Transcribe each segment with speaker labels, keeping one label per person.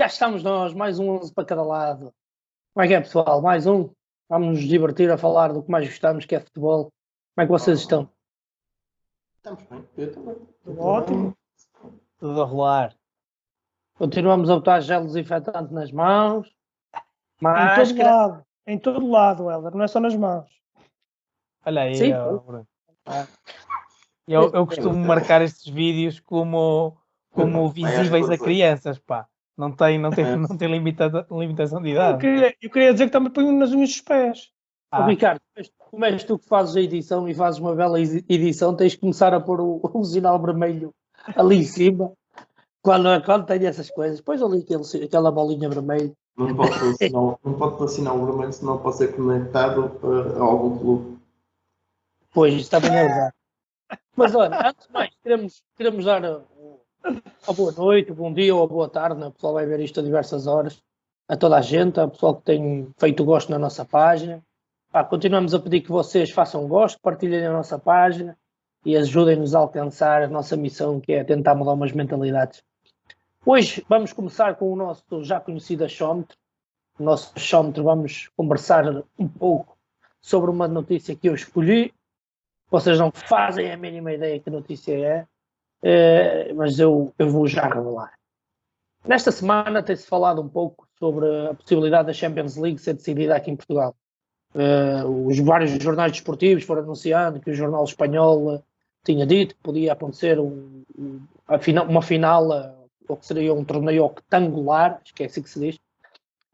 Speaker 1: Cá estamos nós, mais um 11 para cada lado. Como é que é, pessoal? Mais um. Vamos nos divertir a falar do que mais gostamos, que é futebol. Como é que vocês estão?
Speaker 2: Estamos bem, eu também.
Speaker 3: Tudo ótimo.
Speaker 4: Tudo a rolar.
Speaker 1: Continuamos a botar gel desinfetante nas mãos.
Speaker 3: Em todo lado, Helder, não é só nas mãos.
Speaker 4: Olha aí,
Speaker 1: Sim.
Speaker 4: Bruno. Eu costumo marcar estes vídeos como visíveis a crianças, pá. Não tem limitação de idade.
Speaker 3: Eu queria dizer que também ponho nas unhas dos pés.
Speaker 1: Ricardo, como és tu que fazes a edição e fazes uma bela edição, tens de começar a pôr o sinal vermelho ali em cima, quando tem essas coisas. Pões ali aquela bolinha vermelha.
Speaker 2: Não pode pôr sinal vermelho, senão pode ser conectado a algum clube.
Speaker 1: Pois, isso também é verdade. Mas olha, antes de mais, queremos dar a boa noite, o bom dia ou a boa tarde, né? O pessoal vai ver isto a diversas horas, a toda a gente, a pessoal que tem feito gosto na nossa página. Continuamos a pedir que vocês façam gosto, partilhem a nossa página e ajudem-nos a alcançar a nossa missão, que é tentar mudar umas mentalidades. Hoje vamos começar com o nosso já conhecido achómetro. O nosso achómetro, vamos conversar um pouco sobre uma notícia que eu escolhi. Vocês não fazem a mínima ideia que notícia é, mas eu vou já revelar. Nesta semana tem-se falado um pouco sobre a possibilidade da Champions League ser decidida aqui em Portugal. Os vários jornais desportivos foram anunciando que o jornal espanhol tinha dito que podia acontecer uma final, ou que seria um torneio octangular, acho que é assim que se diz,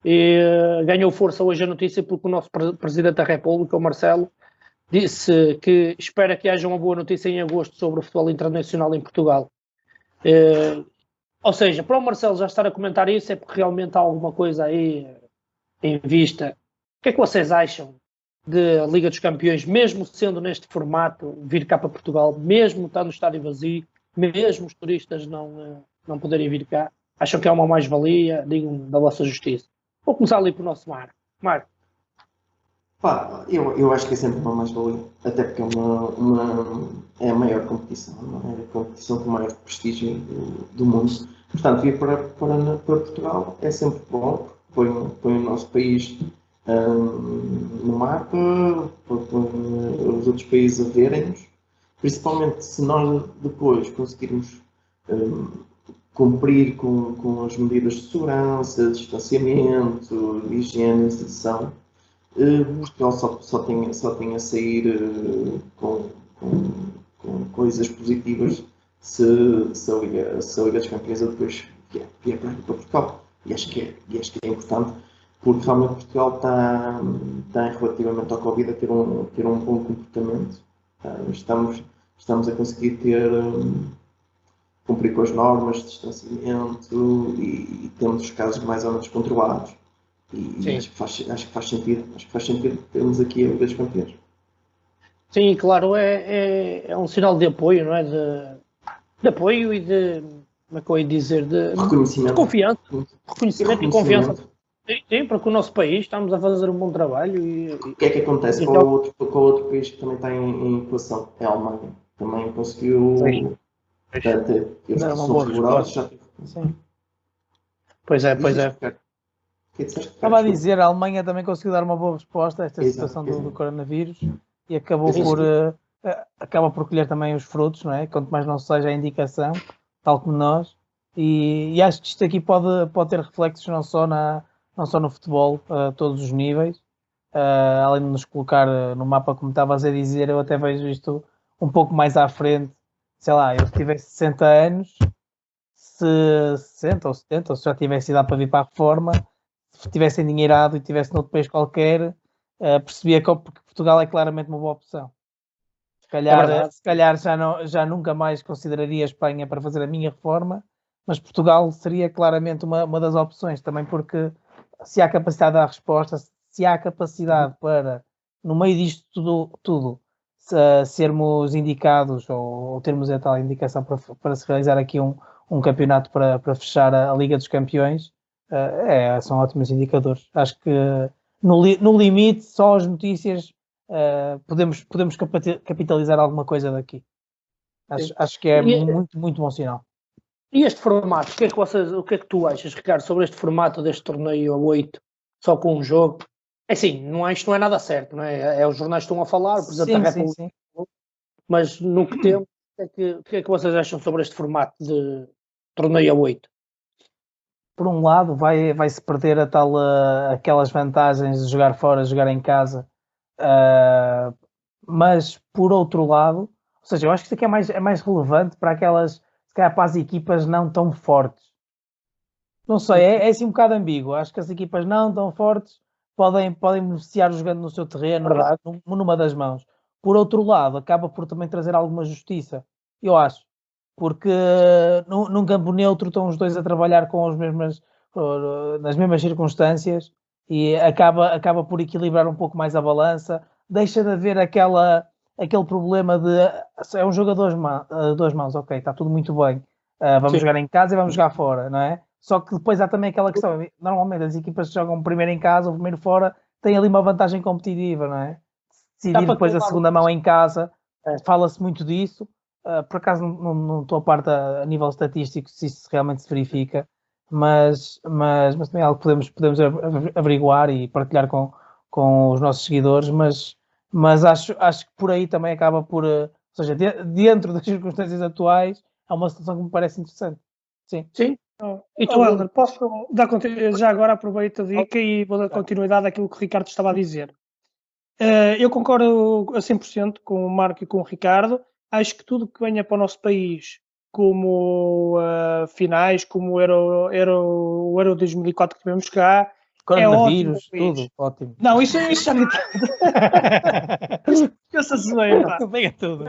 Speaker 1: e ganhou força hoje a notícia porque o nosso Presidente da República, o Marcelo, disse que espera que haja uma boa notícia em agosto sobre o futebol internacional em Portugal. Ou seja, para o Marcelo já estar a comentar isso é porque realmente há alguma coisa aí em vista. O que é que vocês acham da Liga dos Campeões, mesmo sendo neste formato, vir cá para Portugal, mesmo estando no estádio vazio, mesmo os turistas não poderem vir cá? Acham que é uma mais-valia? Digam da vossa justiça. Vou começar ali para o nosso Marco.
Speaker 2: Eu acho que é sempre uma mais-valia, até porque é a maior competição, é a competição com o maior prestígio do mundo. Portanto, vir para Portugal é sempre bom, põe o nosso país no mapa, põe os outros países a verem-nos, principalmente se nós depois conseguirmos cumprir com as medidas de segurança, distanciamento, higiene e sessão. Portugal só tem a sair com coisas positivas se a Liga dos Campeões depois vier para Portugal. E acho que é importante, porque realmente Portugal está relativamente ao Covid a ter um bom comportamento. Estamos a conseguir cumprir com as normas de distanciamento e temos os casos mais ou menos controlados. E acho que faz sentido termos aqui a Liga dos Campeões.
Speaker 1: Sim, claro, é um sinal de apoio, não é? De apoio e de, como é que eu ia dizer, de confiança. Reconhecimento e confiança. Sim, porque o nosso país estamos a fazer um bom trabalho.
Speaker 2: O que é que acontece com o outro país que também está em equação? É a Alemanha. Também conseguiu ter
Speaker 1: uma
Speaker 2: rigorosos.
Speaker 1: Sim. Pois é.
Speaker 4: Estava a dizer, a Alemanha também conseguiu dar uma boa resposta a esta situação do coronavírus e acaba por colher também os frutos, não é? Quanto mais não seja a indicação, tal como nós. E acho que isto aqui pode ter reflexos não só no futebol, a todos os níveis. Além de nos colocar no mapa, como estavas a dizer, eu até vejo isto um pouco mais à frente. Sei lá, eu se tivesse 60 anos, se 60 ou 70, ou se já tivesse idade para vir para a reforma, se tivesse endinheirado e tivesse noutro país qualquer, percebia que Portugal é claramente uma boa opção. Se calhar já nunca mais consideraria a Espanha para fazer a minha reforma, mas Portugal seria claramente uma das opções, também porque se há capacidade de dar resposta, se há capacidade para, no meio disto tudo sermos indicados ou termos a tal indicação para se realizar aqui um campeonato para fechar a Liga dos Campeões, são ótimos indicadores. Acho que no limite só as notícias podemos capitalizar alguma coisa daqui. Acho que é muito, muito bom sinal.
Speaker 1: E este formato, o que é que tu achas, Ricardo, sobre este formato deste torneio a 8, só com um jogo? É assim, isto não é nada certo, não é? Os jornais estão a falar, o Presidente da República, sim. Mas no que temos, o que é que vocês acham sobre este formato de torneio a 8?
Speaker 4: Por um lado, vai-se perder aquelas vantagens de jogar fora, jogar em casa, mas por outro lado, ou seja, eu acho que isto aqui é mais relevante para aquelas, se calhar para as equipas não tão fortes. Não sei, é assim um bocado ambíguo. Acho que as equipas não tão fortes podem beneficiar jogando no seu terreno, numa das mãos. Por outro lado, acaba por também trazer alguma justiça, eu acho. Porque num campo neutro estão os dois a trabalhar nas mesmas circunstâncias e acaba por equilibrar um pouco mais a balança. Deixa de haver aquele problema de é um jogo a duas mãos, ok, está tudo muito bem. Vamos jogar em casa e vamos jogar fora, não é? Só que depois há também aquela questão, normalmente as equipas que jogam primeiro em casa ou primeiro fora têm ali uma vantagem competitiva, não é? Decidir depois a segunda mão em casa, fala-se muito disso. Por acaso não estou a parte a nível estatístico se isso realmente se verifica, mas também é algo que podemos averiguar e partilhar com os nossos seguidores, mas acho que por aí também acaba por, ou seja, dentro das circunstâncias atuais, é uma situação que me parece interessante. Sim.
Speaker 1: Sim.
Speaker 3: Helder, posso dar já agora aproveito a dica e vou dar continuidade àquilo que o Ricardo estava a dizer. Eu concordo a 100% com o Marco e com o Ricardo. Acho que tudo que venha para o nosso país, como finais, como o Euro 2004 que tivemos cá,
Speaker 4: coronavírus, é tudo, ótimo.
Speaker 3: Não, isso já não
Speaker 4: venha tudo.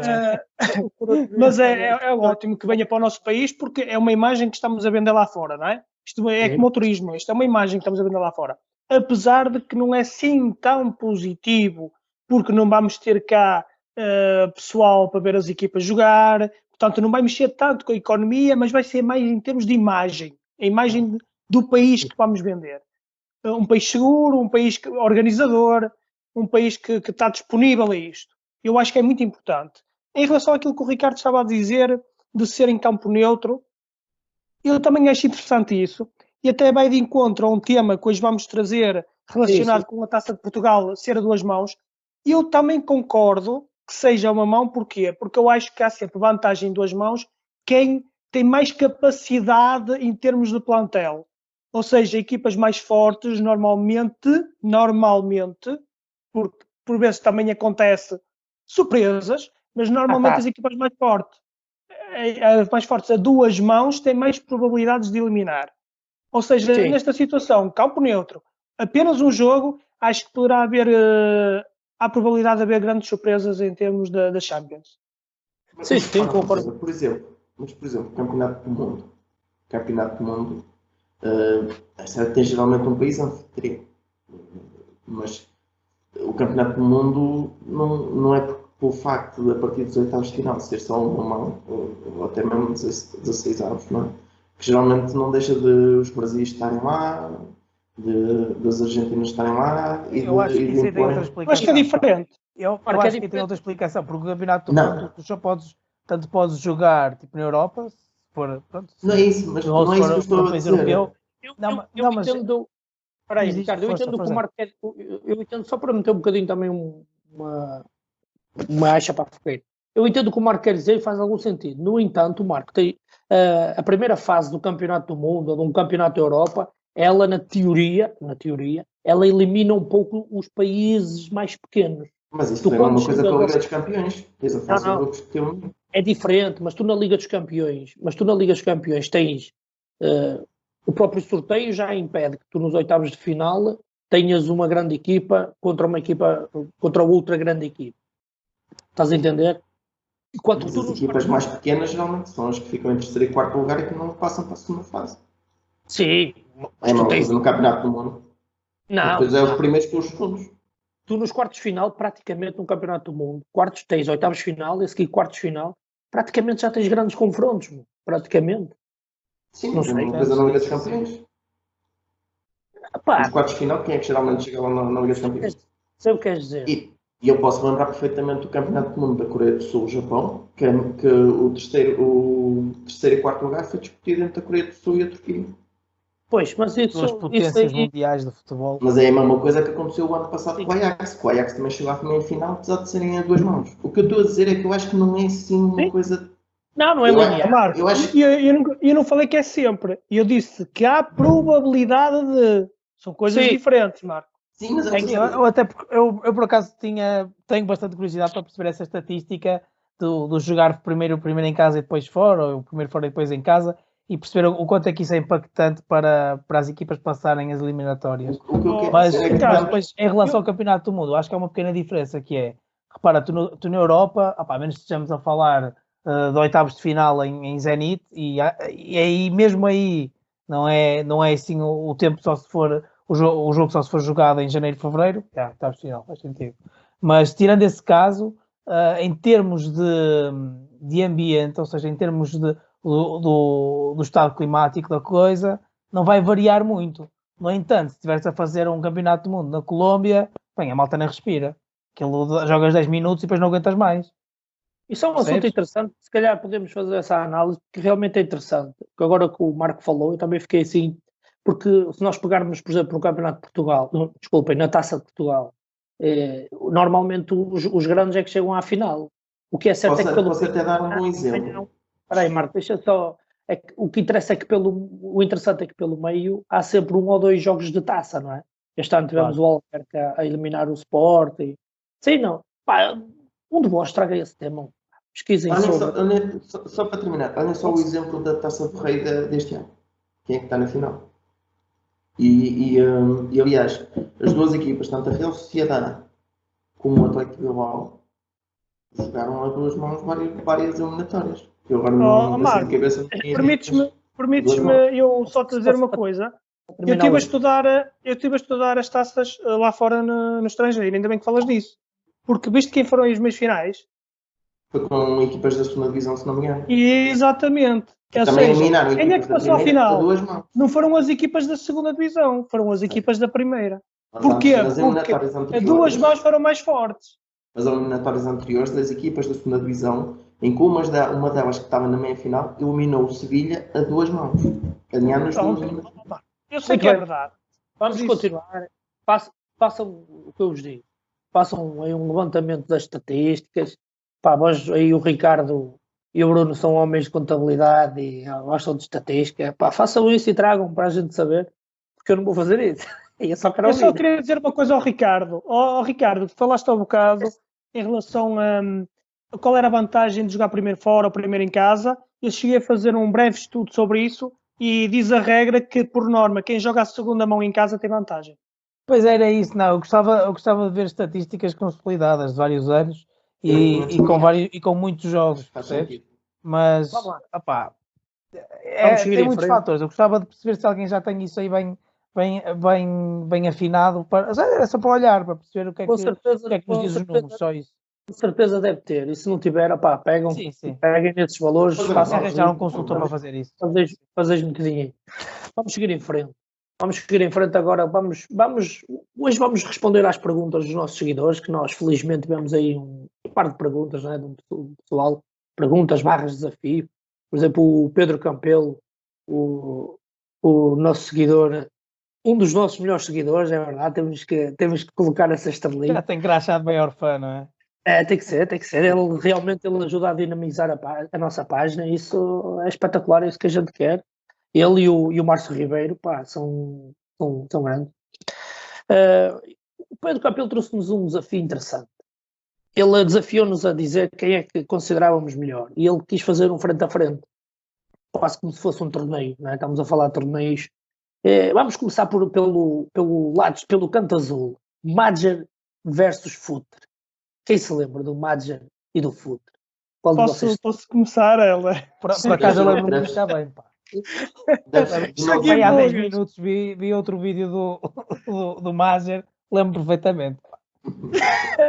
Speaker 3: Mas é ótimo que venha para o nosso país porque é uma imagem que estamos a vender lá fora, não é? Isto é como o turismo, isto é uma imagem que estamos a vender lá fora. Apesar de que não é assim tão positivo, porque não vamos ter cá pessoal para ver as equipas jogar, portanto não vai mexer tanto com a economia, mas vai ser mais em termos de imagem, a imagem do país que vamos vender. Um país seguro, um país organizador, um país que está disponível a isto. Eu acho que é muito importante. Em relação àquilo que o Ricardo estava a dizer, de ser em campo neutro, eu também acho interessante isso, e até vai de encontro a um tema que hoje vamos trazer relacionado com a Taça de Portugal ser a duas mãos. Eu também concordo que seja uma mão, porquê? Porque eu acho que há sempre vantagem em duas mãos quem tem mais capacidade em termos de plantel. Ou seja, equipas mais fortes, normalmente, porque por vezes também acontece surpresas, mas normalmente as equipas mais fortes a duas mãos têm mais probabilidades de eliminar. Ou seja, nesta situação, campo neutro, apenas um jogo, acho que poderá haver a probabilidade de haver grandes surpresas em termos da Champions.
Speaker 2: Sim, concordo. Por exemplo, Campeonato do Mundo, tem geralmente um país anfitrião, mas o Campeonato do Mundo não é pelo facto de a partir dos oitavos de final ser só uma mão, ou até mesmo 16 avos, não é? Que geralmente não deixa de os Brasis estarem lá, das Argentinas estarem lá
Speaker 4: eu acho que isso tem outra explicação.
Speaker 3: Acho que é diferente.
Speaker 4: Eu acho que tem outra explicação, porque o Campeonato do Mundo tu só podes jogar tipo na Europa, se for, pronto,
Speaker 2: não é isso, mas não é isso que eu estou a dizer.
Speaker 1: Eu entendo. Espera aí, Ricardo, eu entendo que o Marco quer. Eu entendo, só para meter um bocadinho também uma acha para a fogueira. Eu entendo o que o Marco quer dizer e faz algum sentido. No entanto, o Marco tem a primeira fase do Campeonato do Mundo ou de um Campeonato da Europa, ela na teoria, ela elimina um pouco os países mais pequenos.
Speaker 2: Mas isso é uma coisa com a Liga dos Campeões.
Speaker 1: É diferente, mas tu na Liga dos Campeões tens o próprio sorteio já impede que tu nos oitavos de final tenhas uma grande equipa contra outra grande equipa. Estás a entender?
Speaker 2: Mas as equipas mais pequenas geralmente são as que ficam em terceiro e quarto lugar e que não passam para a segunda fase.
Speaker 1: Sim.
Speaker 2: É uma coisa no Campeonato do Mundo.
Speaker 1: Não.
Speaker 2: Depois é os primeiros com os segundos.
Speaker 1: Tu nos quartos de final, praticamente no Campeonato do Mundo, tens oitavos de final, a seguir quartos de final, praticamente já tens grandes confrontos, praticamente.
Speaker 2: Sim, não sei. Coisa na Liga dos Campeões. Nos quartos de final, quem é que geralmente chega lá na Liga dos Campeões?
Speaker 1: Sei o que queres dizer.
Speaker 2: E eu posso lembrar perfeitamente do Campeonato do Mundo da Coreia do Sul e Japão, que o terceiro e quarto lugar foi discutido entre a Coreia do Sul e a Turquia.
Speaker 1: Pois, mas
Speaker 4: Duas potências mundiais de futebol.
Speaker 2: Mas é a mesma coisa que aconteceu o ano passado com o Ajax. O Ajax também chegou à primeira final, apesar de serem a 2 mãos. O que eu estou a dizer é que eu acho que não é assim uma coisa...
Speaker 1: Não é linear.
Speaker 3: Marco, eu não falei que é sempre. Eu disse que há probabilidade de... São coisas diferentes, Marco.
Speaker 2: Sim, mas
Speaker 4: eu por acaso tenho bastante curiosidade para perceber essa estatística do jogar primeiro em casa e depois fora, ou o primeiro fora e depois em casa, e perceber o quanto é que isso é impactante para as equipas passarem as eliminatórias. Mas depois, em relação ao Campeonato do Mundo, acho que há uma pequena diferença, que é, repara, tu na Europa, a menos que estejamos a falar de oitavos de final em Zenit, e aí mesmo aí não é assim o tempo, só se for o jogo só se for jogado em janeiro e fevereiro, oitavos de final, faz sentido. Mas tirando esse caso, em termos de ambiente, ou seja, em termos do estado climático da coisa, não vai variar muito. No entanto, se estiveres a fazer um campeonato do mundo na Colômbia, bem, a malta nem respira. Jogas 10 minutos e depois não aguentas mais.
Speaker 1: Isso é um assunto interessante, se calhar podemos fazer essa análise, porque realmente é interessante. Porque agora que o Marco falou, eu também fiquei assim, porque se nós pegarmos, por exemplo, no Campeonato de Portugal, na Taça de Portugal, normalmente os grandes é que chegam à final. O que é certo é que
Speaker 2: pelo... Posso até dar um exemplo.
Speaker 1: Espera aí, Marco, deixa só... o que interessa é que o interessante é que pelo meio há sempre 1 ou 2 jogos de taça, não é? Este ano tivemos o Alverca a eliminar o Sport e... Sim, não. Pá, um de vós traga esse tema. Pesquisem sobre...
Speaker 2: Só para terminar, olha só o exemplo da Taça do Rei deste ano. Quem é que está na final? E aliás, as duas equipas, tanto a Real Sociedade como o Atlético Bilbao, jogaram a 2 mãos várias eliminatórias. Eu agora não sei de cabeça.
Speaker 3: Permites-me eu só te dizer uma coisa. Eu estive a estudar as taças lá fora no estrangeiro, ainda bem que falas disso. Porque viste quem foram as meias finais?
Speaker 2: Foi com equipas da segunda divisão, se não me engano.
Speaker 3: Exatamente.
Speaker 2: Também eliminaram
Speaker 3: quem é que passou à final? Não foram as equipas da segunda divisão, foram as equipas da primeira. Porquê? Porque as 2 mãos foram mais fortes.
Speaker 2: As eliminatórias anteriores das equipas da segunda divisão, em que uma delas que estava na meia final eliminou o Sevilha a 2 mãos. Ganharam as 2 eliminatórias.
Speaker 3: Eu sei que é verdade.
Speaker 1: Vamos continuar. Façam o que eu vos digo. Façam aí um levantamento das estatísticas. Aí o Ricardo e o Bruno são homens de contabilidade e gostam de estatística. Façam isso e tragam para a gente saber, porque eu não vou fazer isso. Eu só
Speaker 3: queria dizer uma coisa ao Ricardo. Ricardo, tu falaste há um bocado em relação a qual era a vantagem de jogar primeiro fora ou primeiro em casa. Eu cheguei a fazer um breve estudo sobre isso e diz a regra que, por norma, quem joga a segunda mão em casa tem vantagem.
Speaker 4: Pois era isso, não. Eu gostava de ver estatísticas consolidadas de vários anos e com muitos jogos, percebes? Mas, tem muitos fatores. Eu gostava de perceber se alguém já tem isso aí bem afinado. É só para olhar, para perceber o que é que nos diz os números, só isso.
Speaker 1: Com certeza deve ter. E se não tiver, pegam, peguem nesses valores.
Speaker 4: Façam arranjar um consultor para fazer isso.
Speaker 1: Fazes um bocadinho. Vamos seguir em frente. Agora. Hoje vamos responder às perguntas dos nossos seguidores, que nós felizmente tivemos aí um par de perguntas, né, do pessoal. Perguntas, /desafio. Por exemplo, o Pedro Campelo, o nosso seguidor, um dos nossos melhores seguidores, é verdade, temos que colocar essa estrelinha.
Speaker 4: Já tem crachá de maior fã, não é?
Speaker 1: Tem que ser. Ele realmente ajuda a dinamizar a nossa página, isso é espetacular, é isso que a gente quer. Ele e o Márcio Ribeiro, são grandes. O Pedro Campelo trouxe-nos um desafio interessante. Ele desafiou-nos a dizer quem é que considerávamos melhor. E ele quis fazer um frente a frente. Quase como se fosse um torneio, não é? Estamos a falar de torneios. Vamos começar pelo canto azul. Madger versus Futre. Quem se lembra do Madger e do Futre?
Speaker 3: Posso começar, ela?
Speaker 4: Por acaso eu lembro-me de estar bem, pá. Há 10 minutos vi outro vídeo do Madger, lembro perfeitamente.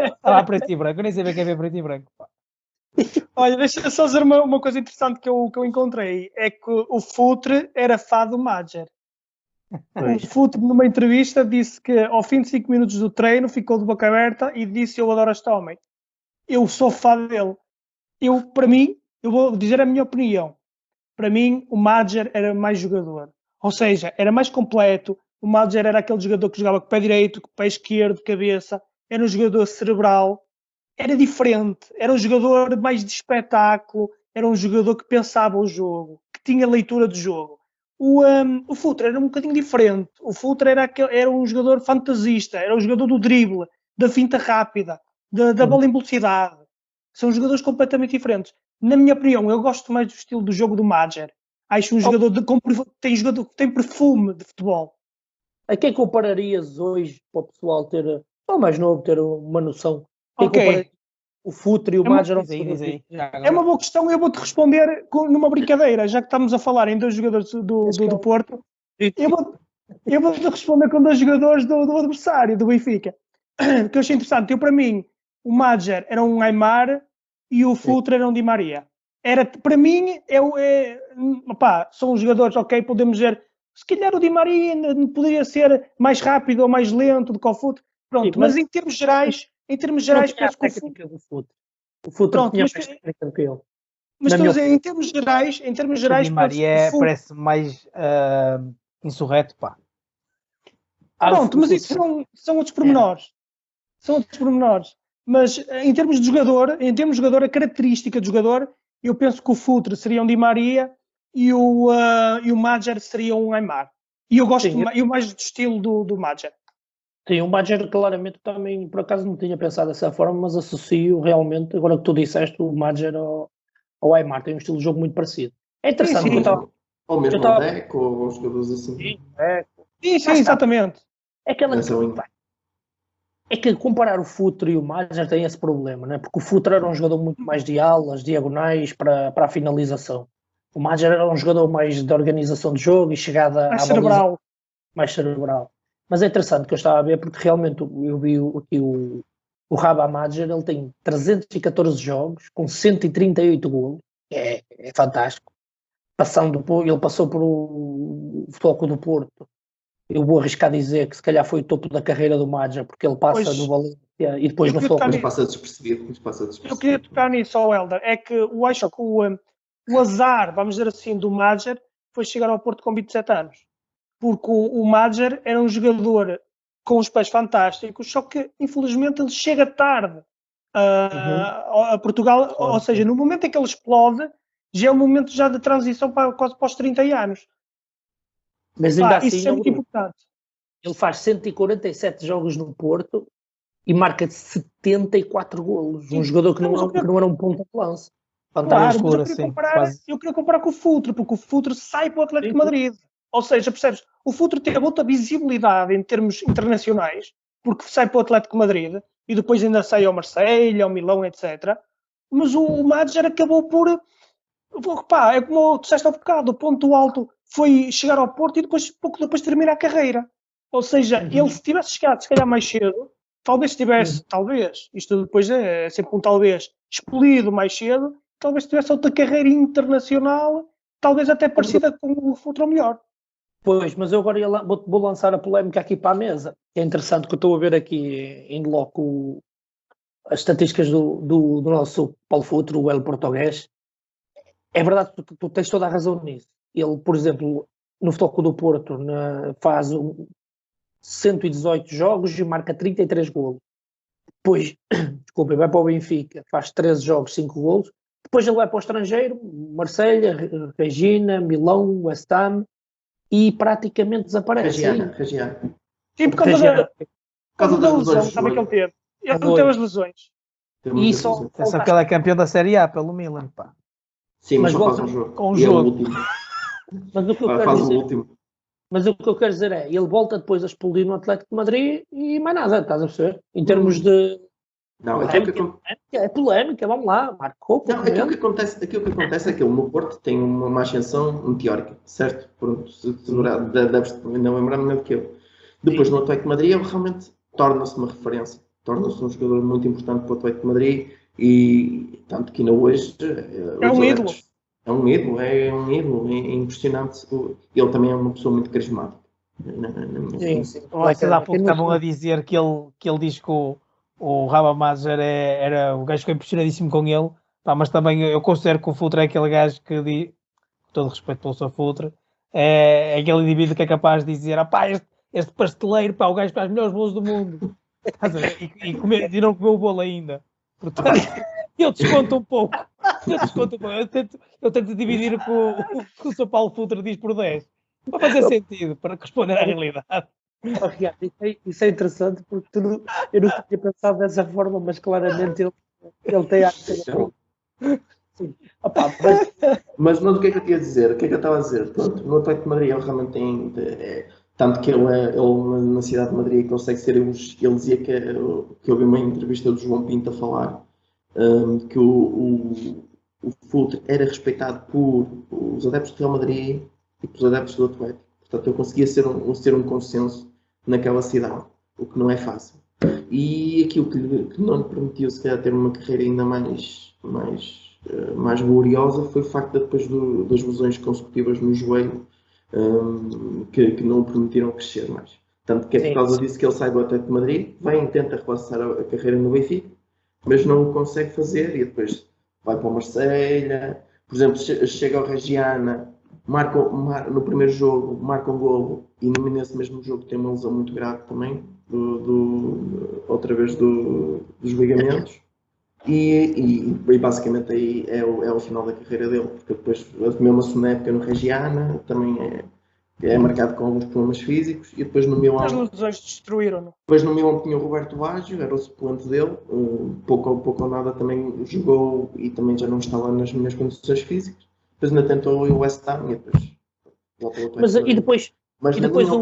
Speaker 4: Estava a preto e branco, eu nem sabia que havia preto e branco. Pá.
Speaker 3: Olha, deixa só dizer uma coisa interessante que eu encontrei, é que o Futre era fã do Madger. O Futre, numa entrevista, disse que ao fim de 5 minutos do treino ficou de boca aberta e disse: eu adoro este homem. Eu sou fã dele. Para mim, eu vou dizer a minha opinião. Para mim, o Madjer era mais jogador. Ou seja, era mais completo. O Madjer era aquele jogador que jogava com o pé direito, com o pé esquerdo, cabeça. Era um jogador cerebral. Era diferente. Era um jogador mais de espetáculo. Era um jogador que pensava o jogo, que tinha leitura de jogo. O Futre era um bocadinho diferente. O Futre era um jogador fantasista. Era um jogador do drible, da finta rápida, da bola em velocidade. São jogadores completamente diferentes. Na minha opinião, eu gosto mais do estilo do jogo do Madjer. Acho um jogador que tem perfume de futebol.
Speaker 1: A quem compararias hoje para o pessoal ter, ou mais novo, ter uma noção? O Futre e o Madjer?
Speaker 3: É uma boa questão e eu vou-te responder numa brincadeira, já que estamos a falar em 2 jogadores do Porto. Eu vou-te responder com 2 jogadores do adversário, do Benfica. Que eu achei interessante. Para mim, o Madjer era um Aimar e o Futre era um Di Maria. Para mim, são jogadores, ok, podemos dizer, se calhar o Di Maria poderia ser mais rápido ou mais lento do que o Futre. Pronto, sim, mas em termos gerais,
Speaker 1: penso que o Futre. O Futre tinha mais técnica do que ele.
Speaker 3: Mas estou a dizer, em termos gerais,
Speaker 4: Di Maria parece mais insurreto, pá.
Speaker 3: Pronto, mas isso são outros pormenores. São outros pormenores. Mas em termos de jogador, a característica do jogador, eu penso que o Futre seria um Di Maria e o Madjer seria um Aimar. E eu gosto mais do estilo do Madjer.
Speaker 1: Sim, o Madjer claramente também, por acaso não tinha pensado dessa forma, mas associo realmente, agora que tu disseste, o Madjer ao Aimar, tem um estilo de jogo muito parecido. É interessante.
Speaker 2: Ou mesmo o Deco, ou os jogadores assim.
Speaker 3: Sim, exatamente.
Speaker 1: É que comparar o Futre e o Madjer tem esse problema, né? Porque o Futre era um jogador muito mais de alas, diagonais para a finalização. O Madjer era um jogador mais de organização de jogo e chegada
Speaker 3: à baliza,
Speaker 1: mais cerebral. Mas é interessante que eu estava a ver, porque realmente eu vi aqui o Rabah Madjer, ele tem 314 jogos, com 138 golos, é fantástico. Ele passou por o Futebol Clube do Porto. Eu vou arriscar dizer que se calhar foi o topo da carreira do Madjer, porque ele passa no Valência e depois no Futebol Clube.
Speaker 2: Mas passa despercebido.
Speaker 3: Eu queria tocar nisso, Helder. É que eu acho que o azar, vamos dizer assim, do Madjer foi chegar ao Porto com 27 anos. Porque o Madjer era um jogador com os pés fantásticos, só que infelizmente ele chega tarde a Portugal, ou seja, no momento em que ele explode, já é um momento já de transição quase para os 30 anos.
Speaker 1: Mas ainda assim,
Speaker 3: isso é muito importante.
Speaker 1: Ele faz 147 jogos no Porto e marca 74 golos. Um jogador que não era um ponta de lança.
Speaker 3: Claro, mas eu queria comparar com o Futre, porque o Futre sai para o Atlético de Madrid. Ou seja, percebes? O Futre teve outra visibilidade em termos internacionais, porque sai para o Atlético de Madrid e depois ainda sai ao Marseille, ao Milão, etc. Mas o Madjer acabou por... é como tu disseste há bocado, o ponto alto foi chegar ao Porto e pouco depois terminar a carreira. Ou seja, ele se tivesse chegado se calhar mais cedo, talvez, isto depois é sempre um talvez, explodido mais cedo, talvez tivesse outra carreira internacional, talvez até parecida com o Futre melhor.
Speaker 1: Pois, mas eu agora vou lançar a polémica aqui para a mesa. É interessante que eu estou a ver aqui em loco as estatísticas do nosso Paulo Futre, o El Português. É verdade que tu tens toda a razão nisso. Ele, por exemplo, no Futebol Clube do Porto faz 118 jogos e marca 33 golos. Depois, vai para o Benfica, faz 13 jogos, 5 golos. Depois ele vai para o estrangeiro, Marselha, Regina, Milão, West Ham, e praticamente desaparece.
Speaker 2: Regiana.
Speaker 3: Sim, por causa da lesão, sabe que ele teve. Ele teve as lesões.
Speaker 1: E só
Speaker 4: que ele é campeão da Série A pelo Milan, pá.
Speaker 2: Sim, mas só faz um jogo.
Speaker 4: Com um jogo.
Speaker 1: Mas o que eu quero dizer é, ele volta depois a explodir no Atlético de Madrid e mais nada, estás a perceber? Em termos de...
Speaker 2: Não,
Speaker 1: é polémica, vamos lá, marcou.
Speaker 2: Não, aquilo que acontece é que ele no Porto tem uma ascensão meteórica, certo? Pronto, deves ainda lembrar melhor que eu. Depois no Atlético de Madrid ele realmente torna-se uma referência, torna-se um jogador muito importante para o Atlético de Madrid e tanto que ainda hoje
Speaker 3: é um ídolo.
Speaker 2: É um ídolo, é impressionante. Ele também é uma pessoa muito carismática.
Speaker 4: Vocês há pouco estavam a dizer que ele diz que o Raba Mazer era o gajo que foi impressionadíssimo com ele, pá, mas também eu considero que o Futre é aquele gajo que diz, com todo respeito pelo seu Futre, é aquele indivíduo que é capaz de dizer, pá, este pasteleiro, pá, o gajo faz os melhores bolos do mundo. E não comeu o bolo ainda. Portanto, eu desconto um pouco. Eu tento dividir com o que o São Paulo Futre diz por 10. Para fazer sentido, para responder à realidade.
Speaker 1: Isso é interessante porque eu não tinha pensado dessa forma, mas claramente ele tem a ser. Sim. Opa,
Speaker 2: mas o que é que eu tinha a dizer? O que é que eu estava a dizer? Pronto, no Atlético de Madrid ele realmente tem. Tanto que ele na cidade de Madrid consegue ser. Ele dizia que eu vi uma entrevista do João Pinto a falar que o Futre era respeitado por os adeptos do Real Madrid e pelos adeptos do Atlético. Portanto, ele conseguia ser um consenso naquela cidade, o que não é fácil. E aquilo que não lhe permitiu, se calhar, ter uma carreira ainda mais gloriosa foi o facto de, depois das lesões consecutivas no joelho que não o permitiram crescer mais. Tanto que é por causa disso que ele sai do Atlético de Madrid, vai e tenta relançar a carreira no Benfica, mas não o consegue fazer e depois vai para o Marselha. Por exemplo, chega ao Regiana, no primeiro jogo, marca um golo e nesse mesmo jogo tem uma lesão muito grave também, outra vez dos ligamentos. E basicamente aí é o final da carreira dele, porque depois mesmo a segunda época no Regiana também é marcado com alguns problemas físicos e depois no Milan.
Speaker 3: As lesões destruíram-no.
Speaker 2: Depois no Milan tinha o Roberto Baggio, era o suplente dele, pouco ou nada também jogou e também já não estava nas minhas condições físicas. Depois ainda tentou o West Ham e depois voltou ao
Speaker 1: Mas
Speaker 2: na minha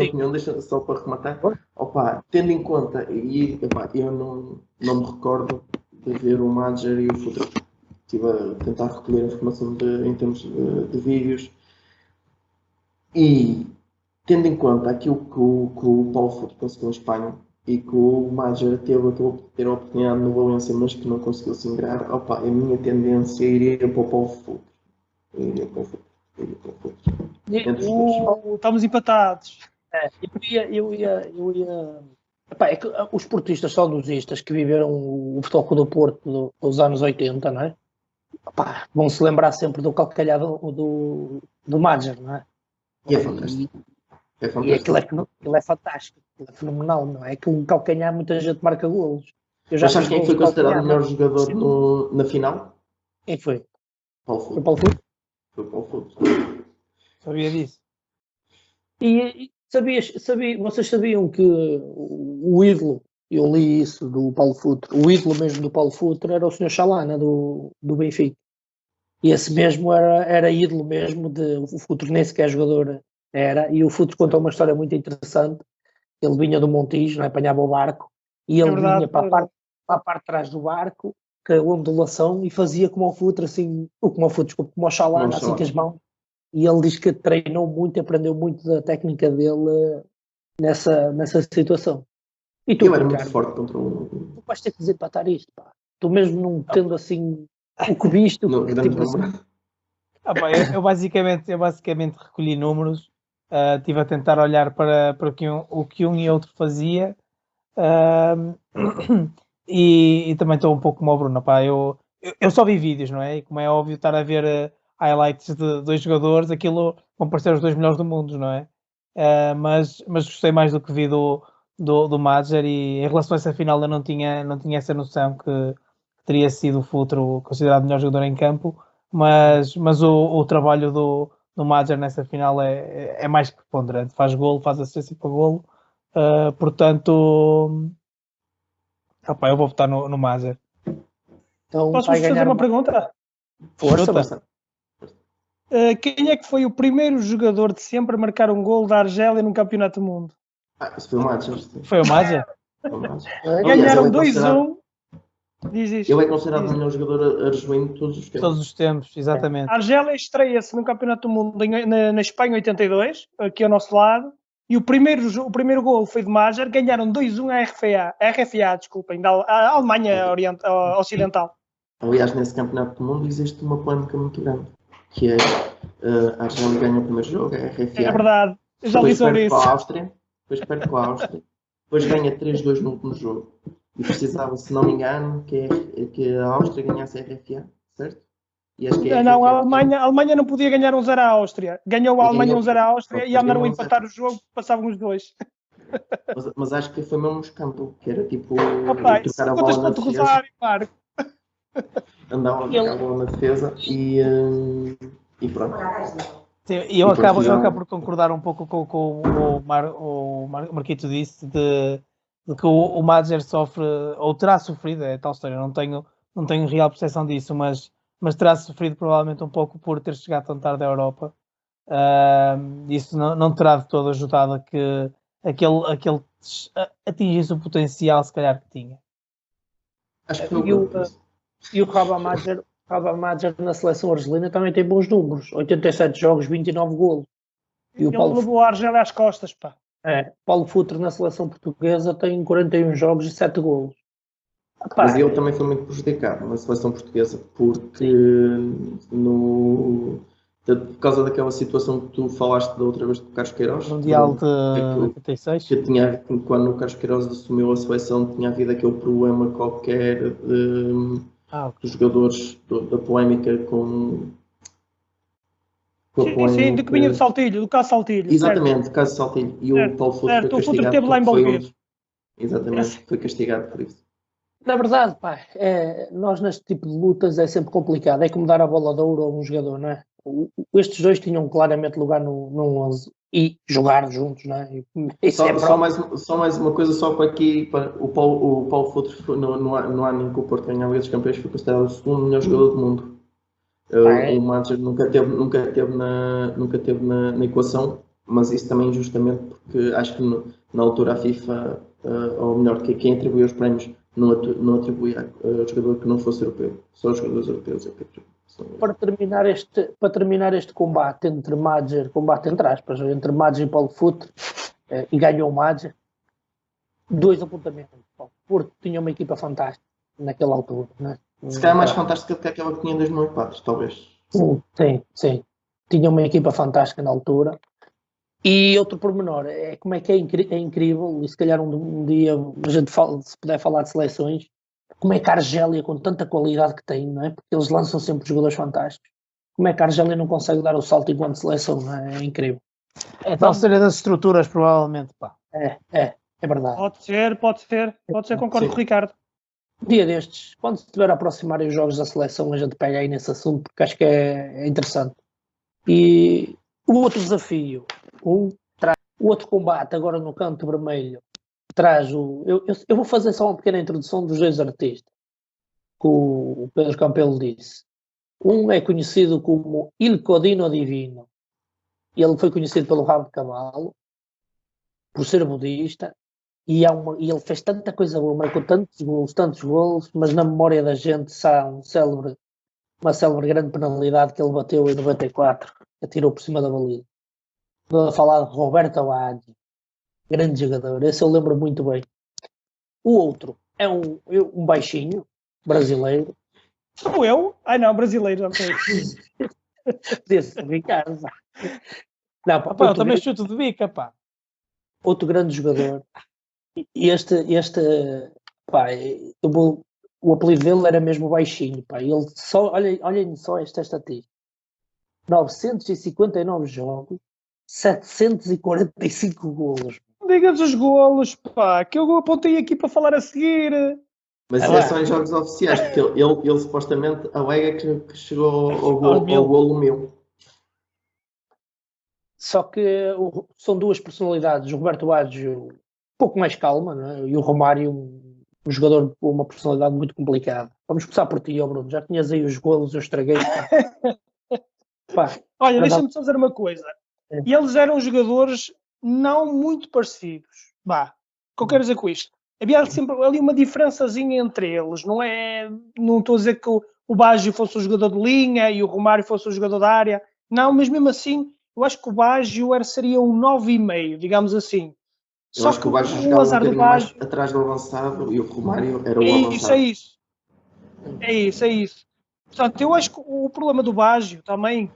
Speaker 2: opinião, deixa só para rematar, tendo em conta, eu não me recordo de ver o Majer e o Futre. Estive a tentar recolher informação em termos de vídeos e tendo em conta aquilo que o Paulo Futre conseguiu em Espanha e que o Majer acabou de ter a oportunidade no Valência, mas que não conseguiu se ingrar, a minha tendência iria para o Paulo Futre.
Speaker 3: Estamos empatados.
Speaker 1: Eu ia. É que os portistas saudosistas que viveram o Futebol do Porto dos anos 80, não é? Vão se lembrar sempre do calcanhar do Majer, não é?
Speaker 2: E é fantástico.
Speaker 1: E aquilo é fantástico, aquilo é fenomenal, não é? Aquilo calcanhar, muita gente marca golos.
Speaker 2: Mas sabes quem foi considerado o melhor jogador na final?
Speaker 1: Quem foi?
Speaker 2: Paulo Futre.
Speaker 1: Foi Paulo Futre?
Speaker 2: Foi Paulo Futre.
Speaker 4: Sabia disso.
Speaker 1: E vocês sabiam que o ídolo, eu li isso do Paulo Futre, o ídolo mesmo do Paulo Futre era o Sr. Chalana do Benfica. E esse mesmo era ídolo mesmo, o Futre nem sequer jogador era, e o Futre contou uma história muito interessante. Ele vinha do Montijo, não é? Apanhava o barco, e ele vinha para a parte de trás do barco, com a ondulação, e fazia como o Futre, assim, como o Chalana, assim com as mãos. E ele diz que treinou muito, aprendeu muito da técnica dele nessa situação. E tu,
Speaker 2: eu era muito forte contra o...
Speaker 1: Tu vais ter que desempatar isto, pá. Tu mesmo não tendo assim o que viste...
Speaker 4: Eu basicamente recolhi números, estive a tentar olhar para o que um e outro fazia e também estou um pouco como o Bruno. Eu só vi vídeos, não é? E como é óbvio, estar a ver... highlights de dois jogadores, aquilo vão parecer os dois melhores do mundo, não é? Mas gostei mais do que vi do Majer e em relação a essa final eu não tinha essa noção que teria sido o Futre considerado o melhor jogador em campo, mas o trabalho do Majer nessa final é mais que preponderante, faz golo, faz assistência para golo, portanto eu vou votar no Majer.
Speaker 3: Então, posso-vos fazer uma pergunta?
Speaker 1: Força.
Speaker 3: Quem é que foi o primeiro jogador de sempre a marcar um gol da Argélia no Campeonato do Mundo?
Speaker 2: Isso foi o Majer.
Speaker 4: Foi o Majer?
Speaker 3: Ganharam 2-1.
Speaker 2: Ele é considerado o melhor jogador argelino de todos os tempos.
Speaker 4: Todos os tempos, exatamente.
Speaker 3: A Argélia estreia-se no Campeonato do Mundo na Espanha 82, aqui ao nosso lado, e o primeiro gol foi de Majer. Ganharam 2-1 à RFA, desculpem, a Alemanha Ocidental.
Speaker 2: Aliás, nesse Campeonato do Mundo existe uma polémica muito grande, que é a Argélia ganha o primeiro jogo, a RFA.
Speaker 3: É verdade. Eu já li sobre isso.
Speaker 2: Depois perde com a Áustria, depois ganha 3-2 no último jogo. E precisava, se não me engano, que a Áustria ganhasse a RFA, certo? E acho que
Speaker 3: não, a Alemanha não podia ganhar 1-0 à Áustria. Ganhou a Alemanha 1-0 à Áustria e andaram a empatar o jogo, passavam os dois.
Speaker 2: Mas acho que foi mesmo um escândalo, que era tipo
Speaker 3: trocar a bola na defesa.
Speaker 2: Andava a trocar a bola na defesa e pronto.
Speaker 4: Sim, e eu acabo por concordar um pouco com o Marquito disse de que o Madger sofre, ou terá sofrido, é tal história, não tenho real percepção disso, mas terá sofrido provavelmente um pouco por ter chegado tão tarde à Europa. Isso não terá de todo ajudado a que aquele atingisse o potencial se calhar que tinha.
Speaker 2: Acho que
Speaker 1: e o Raba Madger na seleção argelina também tem bons números, 87 jogos, 29 golos.
Speaker 3: E o Paulo levou a Argélia às costas, pá.
Speaker 1: Paulo Futre na seleção portuguesa tem 41 jogos e 7 golos.
Speaker 2: Mas ele também foi muito prejudicado na seleção portuguesa porque por causa daquela situação que tu falaste da outra vez do Carlos Queiroz,
Speaker 4: Mundial de 86,
Speaker 2: que quando o Carlos Queiroz assumiu a seleção tinha havido aquele problema qualquer dos jogadores da polémica com
Speaker 3: sim, de que vinha de Saltilho, do caso Saltilho.
Speaker 2: Exatamente, do caso Saltilho. E o Paulo Futre foi castigado.
Speaker 3: Teve lá envolvido.
Speaker 2: Exatamente, foi castigado por isso.
Speaker 1: Na verdade, pá, nós neste tipo de lutas é sempre complicado. É como dar a bola de ouro a um jogador, não é? Estes dois tinham claramente lugar no 11 e jogar juntos, não é?
Speaker 2: Só mais uma coisa, só para aqui, o Paulo Futre no ano em que o Porto ganhou a Liga dos Campeões foi considerado o segundo melhor jogador do mundo. O Madger nunca teve na equação, mas isso também justamente porque acho que na altura a FIFA, ou melhor, quem atribuiu os prémios não atribuía a jogador que não fosse europeu, só os jogadores europeus.
Speaker 1: Para terminar este combate entre Madger, entre aspas, entre Madger e Paulo Futre, e ganhou o Madger, 2 apontamentos. O Porto tinha uma equipa fantástica naquela altura, não é?
Speaker 2: Se calhar mais fantástica do que aquela que tinha em 2004, talvez.
Speaker 1: Sim. Tinha uma equipa fantástica na altura. E outro pormenor, como é que é incrível, e se calhar um dia a gente se puder falar de seleções, como é que a Argélia, com tanta qualidade que tem, não é? Porque eles lançam sempre jogadores fantásticos. Como é que a Argélia não consegue dar o salto enquanto seleção, não é? É incrível.
Speaker 4: É tal série das estruturas, provavelmente, pá.
Speaker 1: É verdade.
Speaker 3: Pode ser, concordo com o Ricardo.
Speaker 1: Um dia destes, quando se estiver a aproximarem os jogos da seleção, a gente pega aí nesse assunto, porque acho que é interessante. E o outro desafio, o outro combate agora no canto vermelho, traz eu vou fazer só uma pequena introdução dos dois artistas, que o Pedro Campelo disse. Um é conhecido como Il Codino Divino. Ele foi conhecido pelo rabo de cavalo, por ser budista, e ele fez tanta coisa boa, marcou tantos golos, mas na memória da gente há uma célebre grande penalidade que ele bateu em 94, atirou por cima da baliza. Estou a falar de Roberto Baggio, grande jogador, esse eu lembro muito bem. O outro é um baixinho brasileiro.
Speaker 3: Sou eu? Ai não, brasileiro, ok.
Speaker 1: Desse Ricardo. Não, pá,
Speaker 4: eu também chuto de bica, pá.
Speaker 1: Outro grande jogador. Pá, o apelido dele era mesmo baixinho, pá. Ele só, olhem só esta estatística. 959 jogos, 745 golos.
Speaker 3: Diga-nos os golos, pá, que eu apontei aqui para falar a seguir.
Speaker 2: Mas é só em jogos oficiais, porque ele supostamente alega que chegou ao golo 1000.
Speaker 1: Só que são duas personalidades. O Roberto Baggio, um pouco mais calma, não é? E o Romário, um jogador com uma personalidade muito complicada. Vamos começar por ti, Bruno. Já tinhas aí os golos, eu estraguei.
Speaker 3: Olha, deixa-me só dizer uma coisa. Eles eram jogadores não muito parecidos. O que eu quero dizer com isto? Havia sempre ali uma diferençazinha entre eles. Não estou a dizer que o Baggio fosse o jogador de linha e o Romário fosse o jogador da área. Não, mas mesmo assim, eu acho que o Baggio seria um 9,5, digamos assim.
Speaker 2: Eu acho que o Baggio jogava um bocadinho mais atrás do avançado e o Romário era o avançado.
Speaker 3: É isso. Portanto, eu acho que o problema do Baggio também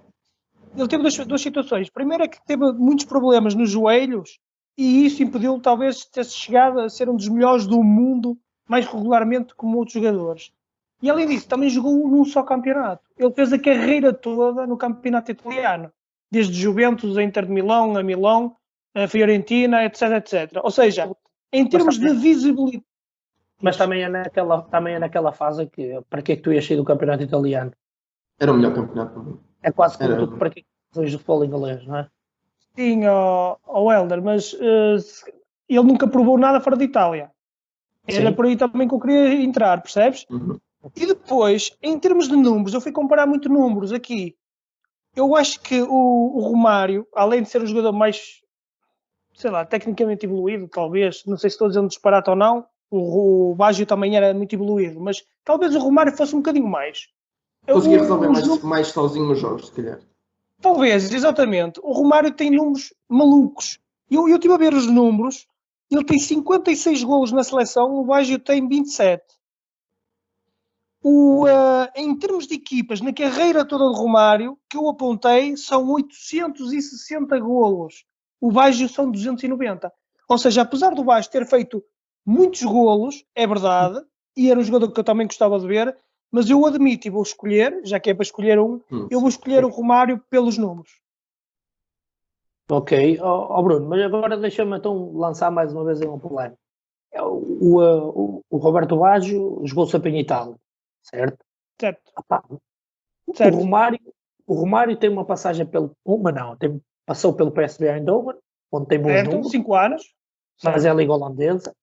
Speaker 3: ele teve duas situações. Primeiro é que teve muitos problemas nos joelhos e isso impediu talvez de ter chegado a ser um dos melhores do mundo mais regularmente como outros jogadores. E além disso, também jogou num só campeonato. Ele fez a carreira toda no campeonato italiano, desde Juventus a Inter de Milão, a Fiorentina, etc, etc. Ou seja, em termos de visibilidade...
Speaker 1: Mas também é naquela fase que, para que é que tu ias sair do campeonato italiano?
Speaker 2: Era o melhor campeonato para mim.
Speaker 1: É quase como tu, para que és do futebol inglês, não é?
Speaker 3: Sim, ao Helder, mas ele nunca provou nada fora de Itália. Era por aí também que eu queria entrar, percebes?
Speaker 2: Uhum.
Speaker 3: E depois, em termos de números, eu fui comparar muito números aqui. Eu acho que o Romário, além de ser um jogador mais, sei lá, tecnicamente evoluído, talvez, não sei se estou dizendo disparate ou não, o Baggio também era muito evoluído, mas talvez o Romário fosse um bocadinho mais.
Speaker 2: Conseguia resolver mais sozinho os jogos, se calhar.
Speaker 3: Talvez, exatamente. O Romário tem números malucos. Eu estive a ver os números. Ele tem 56 golos na seleção, o Baggio tem 27. Em termos de equipas, na carreira toda do Romário, que eu apontei, são 860 golos. O Baggio são 290. Ou seja, apesar do Baggio ter feito muitos golos, é verdade, e era um jogador que eu também gostava de ver, mas eu admito e vou escolher, já que é para escolher um, eu vou escolher o Romário pelos números.
Speaker 1: Ok. Bruno, mas agora deixa-me então lançar mais uma vez uma polémica. O Roberto Baggio jogou sempre em Itália, certo?
Speaker 3: Certo.
Speaker 1: Certo. O Romário tem uma passagem passou pelo PSV Eindhoven, onde tem bons números.
Speaker 3: 5 anos.
Speaker 1: Mas é a Liga Holandesa.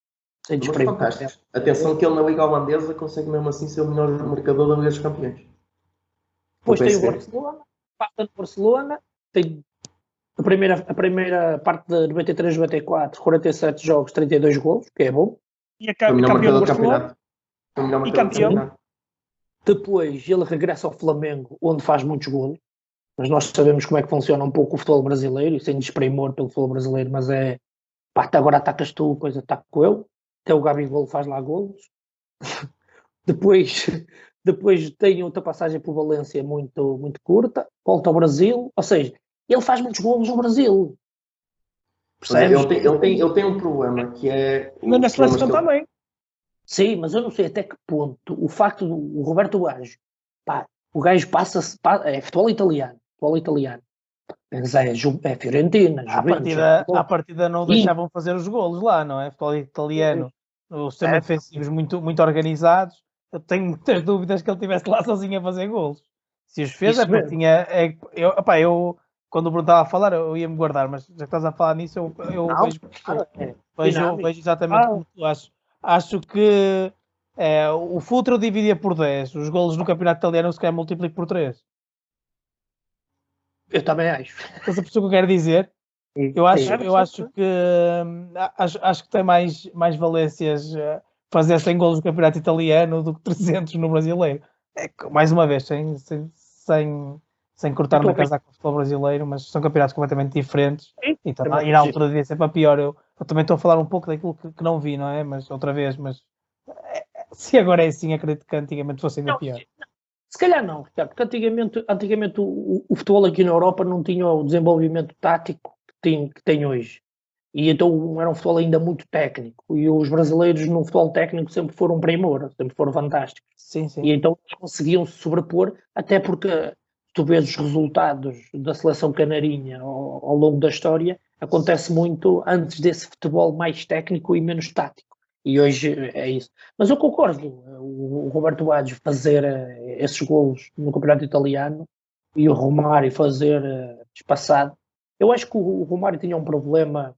Speaker 2: Fantástico. Atenção que ele na Liga Holandesa consegue mesmo assim ser o melhor marcador da Liga dos Campeões.
Speaker 1: Depois tem o Barcelona, passa no Barcelona, tem a primeira parte de 93-94, 47 jogos, 32 golos, que é bom.
Speaker 3: E é campeão do Barcelona.
Speaker 2: E campeão.
Speaker 1: Depois ele regressa ao Flamengo, onde faz muitos golos. Mas nós sabemos como é que funciona um pouco o futebol brasileiro, e sem desprimor pelo futebol brasileiro, mas agora atacas tu, depois ataco eu. Até o Gabigol faz lá golos. depois tem outra passagem por Valência muito, muito curta, volta ao Brasil, ou seja, ele faz muitos golos no Brasil.
Speaker 2: Ele tem um problema que é...
Speaker 3: Mas na seleção também.
Speaker 1: Sim, mas eu não sei até que ponto o facto do Roberto Baggio, o gajo é futebol italiano. É Fiorentina.
Speaker 4: À partida não deixavam fazer os golos lá, não é? Futebol italiano, os sistemas defensivos muito, muito organizados. Eu tenho muitas dúvidas que ele estivesse lá sozinho a fazer golos. Se os fez, é porque tinha... Eu, quando o Bruno estava a falar, eu ia-me guardar, mas já que estás a falar nisso, eu vejo exatamente como tu achas. Acho que o Futre dividia por 10. Os golos no campeonato italiano se calhar multiplico por 3.
Speaker 1: Eu também acho.
Speaker 4: Estás a perceber o que eu quero dizer? Eu acho que tem mais valências fazer 100 golos no campeonato italiano do que 300 no brasileiro. Mais uma vez, sem cortar na casaca com o futebol brasileiro, mas são campeonatos completamente diferentes. E na altura devia ser para pior. Eu também estou a falar um pouco daquilo que não vi, não é? Mas outra vez, se agora é assim, acredito que antigamente fosse ainda pior.
Speaker 1: Se calhar não, porque antigamente o futebol aqui na Europa não tinha o desenvolvimento tático que tem hoje. E então era um futebol ainda muito técnico. E os brasileiros no futebol técnico sempre foram primor, sempre foram fantásticos.
Speaker 4: Sim.
Speaker 1: E então eles conseguiam se sobrepor, até porque tu vês os resultados da seleção canarinha ao longo da história, acontece muito antes desse futebol mais técnico e menos tático. E hoje é isso. Mas eu concordo, o Roberto Baggio fazer esses golos no campeonato italiano e o Romário fazer espaçado. Eu acho que o Romário tinha um problema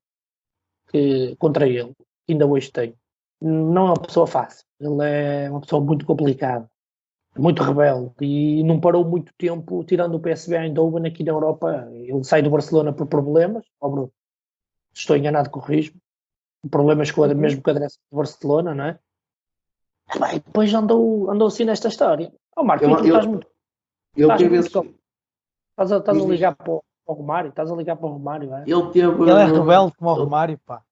Speaker 1: contra ele, que ainda hoje tem. Não é uma pessoa fácil, ele é uma pessoa muito complicada, muito rebelde e não parou muito tempo, tirando o PSV Eindhoven aqui na Europa. Ele sai do Barcelona por problemas. Bruno, estou enganado, corrijo-me. Problemas mesmo com a direção do Barcelona, não é? E depois andou assim nesta história. Marco, tu estás muito... Estás a ligar para o Romário? Estás a ligar para o Romário, é?
Speaker 4: Ele é rebelde como o Romário, pá.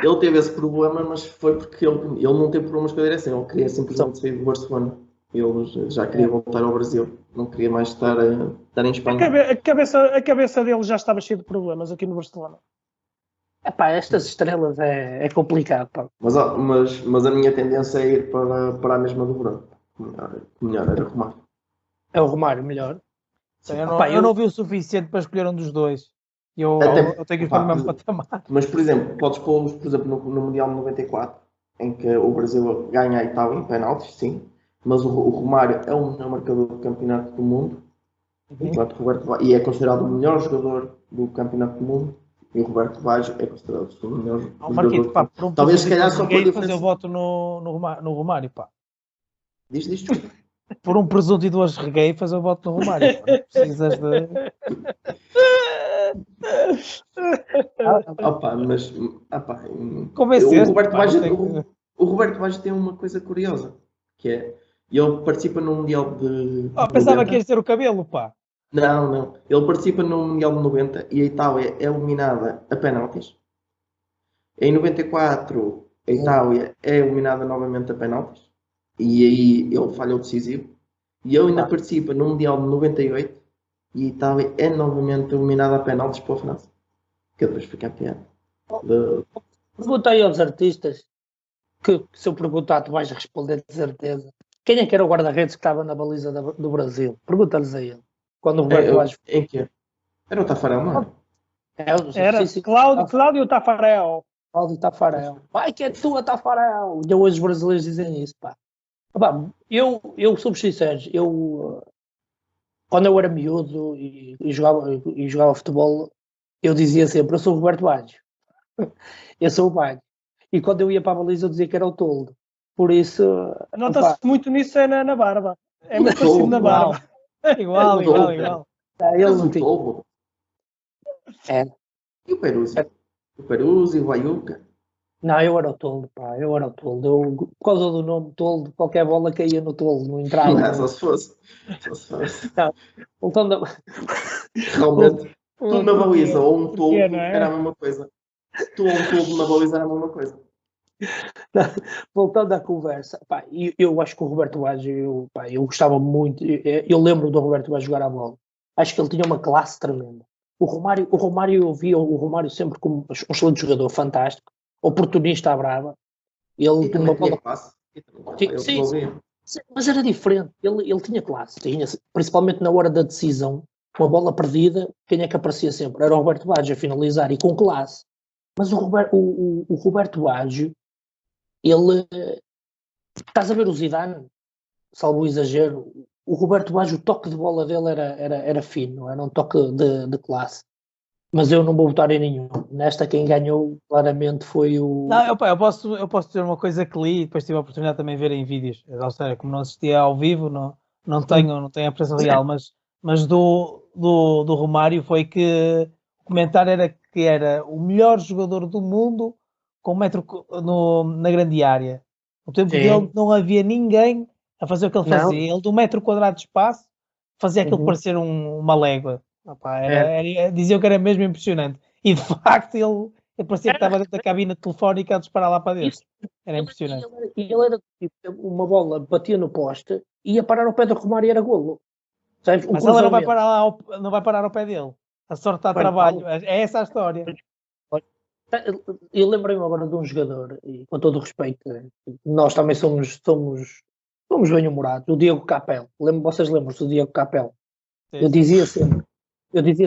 Speaker 2: Ele teve esse problema, mas foi porque ele não teve problemas com a direção. Ele queria simplesmente sair do Barcelona. Ele já queria voltar ao Brasil, não queria mais estar em Espanha.
Speaker 3: A cabeça dele já estava cheia de problemas aqui no Barcelona.
Speaker 1: Epá, estas estrelas é complicado, pá.
Speaker 2: Mas a minha tendência é ir para a mesma do Bruno. Melhor era Romário.
Speaker 1: É o Romário melhor.
Speaker 4: Eu não vi o suficiente para escolher um dos dois. Eu tenho que ir para o mesmo patamar.
Speaker 2: Mas, por exemplo, podes pô-los, por exemplo, no Mundial de 94, em que o Brasil ganha a Itália em penaltis, sim. Mas o Romário é o melhor marcador do campeonato do mundo. Enquanto e é considerado o melhor jogador do campeonato do mundo. E o Roberto Baggio é considerado o melhor
Speaker 4: jogador. Pá, por um talvez se calhar só por diferença. Eu voto no Romário, pá.
Speaker 2: Diz.
Speaker 4: Por um presunto e duas regueifas, eu voto no Romário. Pá. Não precisas de...
Speaker 2: o Roberto Baggio tem uma coisa curiosa, que é, ele participa no Mundial de...
Speaker 4: pensava que ia ser o cabelo, pá.
Speaker 2: Não. Ele participa no Mundial de 90 e a Itália é eliminada a penaltis. Em 94, a Itália é eliminada novamente a penaltis. E aí ele falha o decisivo. E ele ainda participa no Mundial de 98 e a Itália é novamente eliminada a penaltis pela França. Que depois foi campeão.
Speaker 1: Perguntei aos artistas, que se eu perguntar tu vais responder de certeza. Quem é que era o guarda-redes que estava na baliza do Brasil? Pergunta-lhes a ele. Quando o Roberto Baggio...
Speaker 2: Em que? Era o Tafarel, não
Speaker 3: era? Cláudio Tafarel.
Speaker 1: Cláudio Tafarel. Vai que é tua, Tafarel. E hoje os brasileiros dizem isso, pá. Eu sou sincero, quando eu era miúdo e jogava futebol, eu dizia sempre, eu sou o Roberto Baggio. Eu sou o Baggio. E quando eu ia para a baliza eu dizia que era o Toldo. Por isso...
Speaker 3: Nota-se muito nisso na barba. É muito parecido na barba.
Speaker 4: Igual.
Speaker 1: Ele não tinha.
Speaker 2: E o Peruzzi? O Peruzzi, o Baiuca?
Speaker 1: Não, eu era o Toldo, pá. Eu era o Toldo. Por causa do nome Toldo, qualquer bola caía no Toldo, não entrava.
Speaker 2: Não, só se fosse.
Speaker 1: Não. Voltando
Speaker 2: Realmente, tu na baliza ou um Toldo era a mesma coisa. Tu ou um Toldo na baliza era a mesma coisa.
Speaker 1: Voltando à conversa, pá, eu acho que o Roberto Baggio, eu gostava muito, eu lembro do Roberto Baggio jogar a bola. Acho que ele tinha uma classe tremenda. O Romário eu via o Romário sempre como um excelente jogador, fantástico, oportunista à brava. Ele tinha uma bola.
Speaker 2: Classe.
Speaker 1: Sim, mas era diferente. Ele tinha classe, principalmente na hora da decisão, uma bola perdida, quem é que aparecia sempre? Era o Roberto Baggio a finalizar e com classe. Mas o Roberto Baggio, ele, estás a ver o Zidane, salvo o exagero, o Roberto Baggio, o toque de bola dele era fino, era um toque de classe. Mas eu não vou votar em nenhum. Nesta quem ganhou claramente foi o...
Speaker 4: Não, eu posso dizer uma coisa que li e depois tive a oportunidade também de ver em vídeos. Ou seja, como não assistia ao vivo, não tenho a presença real, mas do Romário foi que o comentário era que era o melhor jogador do mundo com 1 metro na grande área. No tempo dele não havia ninguém a fazer o que ele fazia. Ele de 1 metro quadrado de espaço fazia aquilo parecer uma légua. Diziam que era mesmo impressionante. E de facto ele parecia que estava dentro da cabina telefónica a disparar lá para dentro. Era impressionante.
Speaker 1: Ele era tipo, uma bola batia no poste, ia parar ao pé do Romário e era golo. Sabes?
Speaker 4: Mas ela não vai parar ao pé dele. A sorte está a trabalho. É essa a história.
Speaker 1: Eu lembrei-me agora de um jogador, e com todo o respeito, nós também somos bem-humorados, o Diego Capel. Vocês lembram-se do Diego Capel? Sim. Eu dizia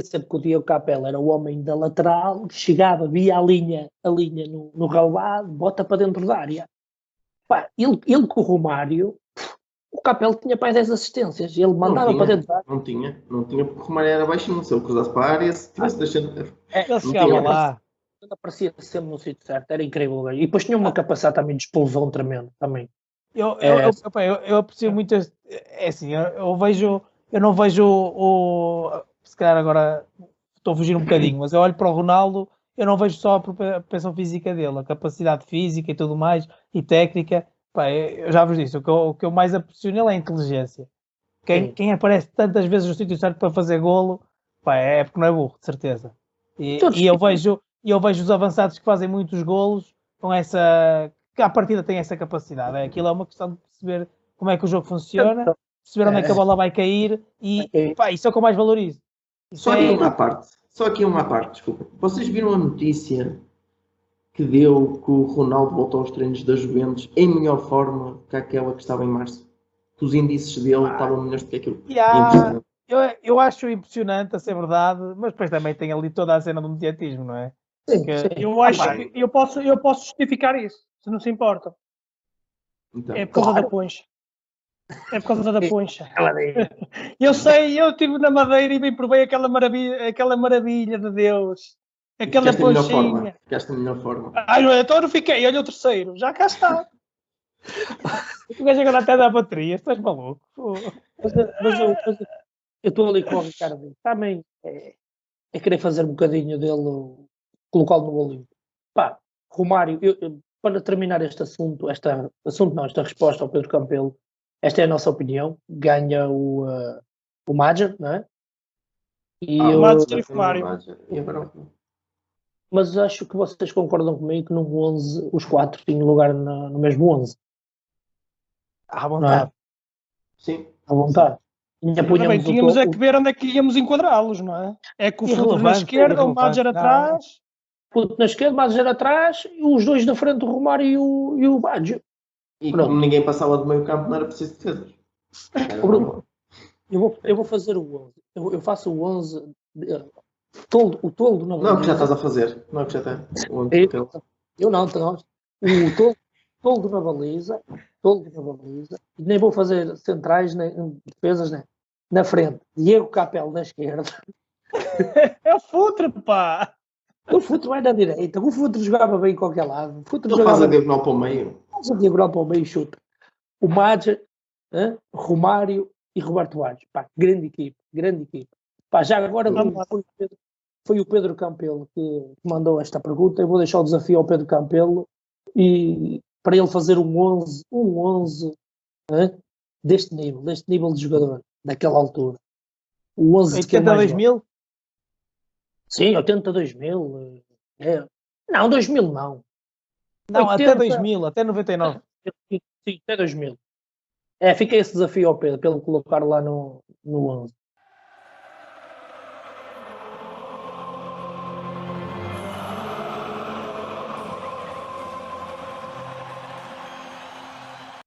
Speaker 1: sempre que o Diego Capel era o homem da lateral, que chegava, via a linha no relvado, bota para dentro da área. Pá, ele com o Romário, o Capel tinha para 10 assistências, ele mandava para dentro da área.
Speaker 2: Não tinha, porque o Romário era baixinho, se ele cruzasse para a área, se tivesse deixando...
Speaker 4: Ele chegava lá.
Speaker 1: Ele aparecia sempre no sítio certo, era incrível. E depois tinha uma capacidade também de explosão tremenda, também.
Speaker 4: Eu aprecio muito assim, eu não vejo se calhar agora estou a fugir um bocadinho, mas eu olho para o Ronaldo, eu não vejo só a propensão física dele, a capacidade física e tudo mais, e técnica. Eu já vos disse, o que eu mais aprecio nele é a inteligência. Quem aparece tantas vezes no sítio certo para fazer golo, é porque não é burro, de certeza. E eu vejo os avançados que fazem muitos golos com essa... que à partida têm essa capacidade. Aquilo é uma questão de perceber como é que o jogo funciona, perceber onde é que a bola vai cair e pá, isso é o que eu mais valorizo.
Speaker 2: Só aqui uma parte, desculpa. Vocês viram a notícia que deu que o Ronaldo voltou aos treinos da Juventus em melhor forma que aquela que estava em março? Que os índices dele estavam melhores do que aquilo.
Speaker 4: Eu acho impressionante a ser verdade, mas depois também tem ali toda a cena do mediatismo, não é?
Speaker 1: Sim.
Speaker 3: Eu acho que eu posso justificar isso, se não se importa.
Speaker 2: Então,
Speaker 3: É por causa da poncha. É por causa da poncha. Eu sei, eu estive na Madeira e bem provei aquela maravilha de Deus. Aquela ponchinha.
Speaker 2: Ficaste a melhor forma.
Speaker 3: Então eu não fiquei, olha o terceiro. Já cá está. O gajo agora até dá bateria, estás maluco?
Speaker 1: Mas eu estou ali com o Ricardo. Também é querer fazer um bocadinho dele, colocá-lo no Olímpico. Pá, Romário, para terminar este assunto, esta resposta ao Pedro Campelo, esta é a nossa opinião. Ganha o Madger, não é?
Speaker 3: O Madger e o Romário.
Speaker 1: Mas acho que vocês concordam comigo que no 11 os 4 tinham lugar no mesmo 11.
Speaker 4: À vontade.
Speaker 1: É?
Speaker 2: Sim.
Speaker 1: À vontade.
Speaker 3: Tínhamos é que ver onde é que íamos enquadrá-los, não é? É que o Futre na esquerda, o Madger atrás.
Speaker 1: Futre na esquerda, o Madger atrás e os dois da frente, o Romário e o Baggio.
Speaker 2: E como ninguém passava do meio campo, não era preciso defesas.
Speaker 1: Eu vou fazer o 11. Eu faço o 11. O toldo na baliza.
Speaker 2: Não, que já estás a fazer. Não, que já está.
Speaker 1: Eu não, o toldo na baliza. E nem vou fazer centrais, nem defesas, né? Na frente. Diego Capel na esquerda.
Speaker 3: É o Futre, pá!
Speaker 1: O Futre vai na direita. O Futre jogava bem em qualquer lado.
Speaker 2: Ele faz a diagonal para o meio.
Speaker 1: Faz a diagonal para o meio e chuta. O Madger, Romário e Roberto Baggio. Pá, grande equipe. Pá, já agora foi o Pedro Campelo que mandou esta pergunta. Eu vou deixar o desafio ao Pedro Campelo e para ele fazer um 11 deste nível de jogador, daquela altura. O 11
Speaker 4: 82 mil?
Speaker 1: Sim, 82 mil. Não, 2000 não.
Speaker 4: Não, 80, até 2000, até 99.
Speaker 1: Sim, até 2000. Fica esse desafio ao Pedro, para ele colocar lá no 11.